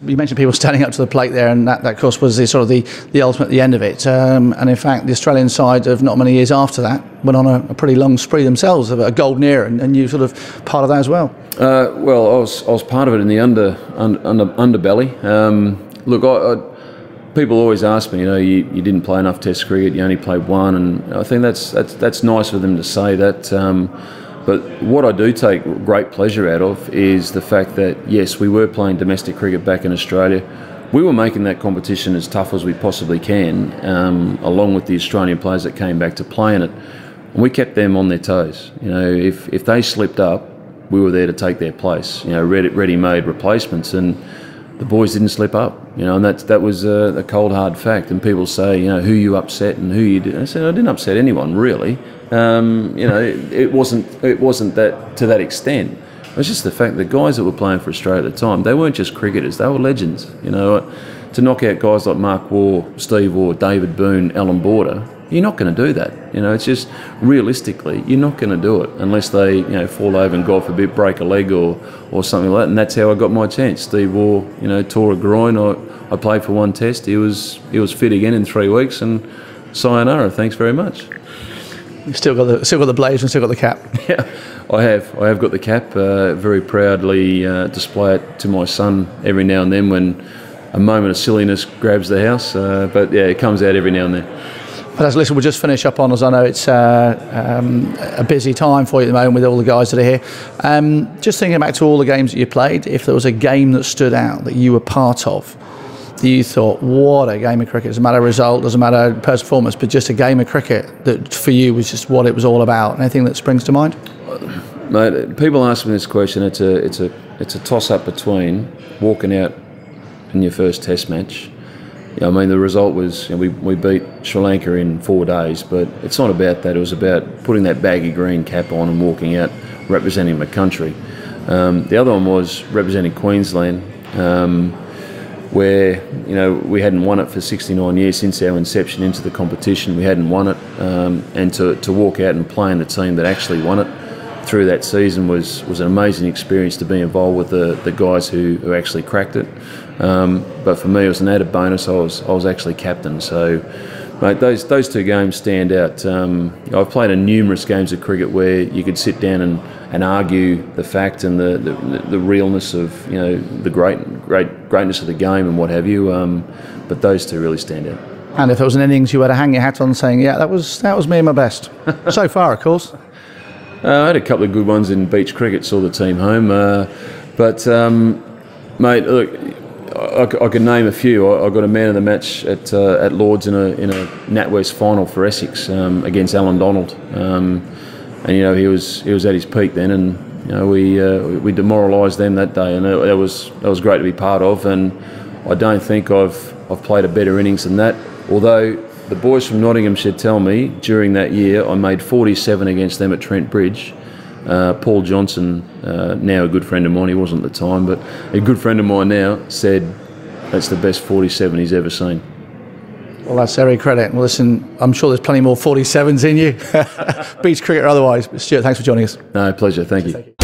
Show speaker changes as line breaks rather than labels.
You mentioned people standing up to the plate there, and that of course was the ultimate at the end of it. And in fact, the Australian side of not many years after that went on a pretty long spree themselves, of a golden era, and you sort of part of that as well.
Well, I was part of it in the underbelly. People always ask me, you didn't play enough Test cricket, you only played one, and I think that's nice for them to say that. But what I do take great pleasure out of is the fact that, yes, we were playing domestic cricket back in Australia. We were making that competition as tough as we possibly can, along with the Australian players that came back to play in it. And we kept them on their toes. If they slipped up, we were there to take their place, ready-made replacements. And the boys didn't slip up, and that was a cold hard fact. And people say, who you upset and who you did. I said, I didn't upset anyone really. It wasn't that to that extent. It was just the fact that the guys that were playing for Australia at the time, they weren't just cricketers, they were legends. To knock out guys like Mark Waugh, Steve Waugh, David Boone, Alan Border, you're not going to do that. It's just realistically, you're not going to do it unless they, fall over and God forbid break a leg or something like that. And that's how I got my chance. Steve Waugh, tore a groin. I played for one Test. He was fit again in 3 weeks, and sayonara. Thanks very much.
You've still got the blades and still got the cap.
Yeah, I have got the cap. Very proudly display it to my son every now and then when a moment of silliness grabs the house. But yeah, it comes out every now and then.
But listen, we'll just finish up on, as I know it's a busy time for you at the moment with all the guys that are here. Just thinking back to all the games that you played, if there was a game that stood out that you were part of, that you thought, what a game of cricket, doesn't matter result, doesn't matter performance, but just a game of cricket that for you was just what it was all about. Anything that springs to mind?
Mate, people ask me this question. It's a toss-up between walking out in your first Test match. The result was we beat Sri Lanka in 4 days, but it's not about that. It was about putting that baggy green cap on and walking out representing my country. The other one was representing Queensland, where we hadn't won it for 69 years since our inception into the competition. We hadn't won it, and to walk out and play in the team that actually won it through that season was an amazing experience to be involved with the guys who actually cracked it. But for me, it was an added bonus. I was actually captain. So, mate, those two games stand out. I've played in numerous games of cricket where you could sit down and argue the fact and the realness of the greatness of the game and what have you. But those two really stand out.
And if it was an innings you had to hang your hat on, saying, yeah, that was me and my best so far, of course.
I had a couple of good ones in beach cricket, saw the team home. Mate, look, I can name a few. I got a man of the match at Lords in a NatWest final for Essex against Alan Donald, and he was at his peak then, and we demoralised them that day, and that was great to be part of. And I don't think I've played a better innings than that, although the boys from Nottinghamshire tell me during that year I made 47 against them at Trent Bridge. Paul Johnson, now a good friend of mine, he wasn't at the time, but a good friend of mine now, said that's the best 47 he's ever seen.
Well, that's every credit. Well, listen, I'm sure there's plenty more 47s in you, beach cricket or otherwise. But Stuart, thanks for joining us.
No, pleasure. Thank you.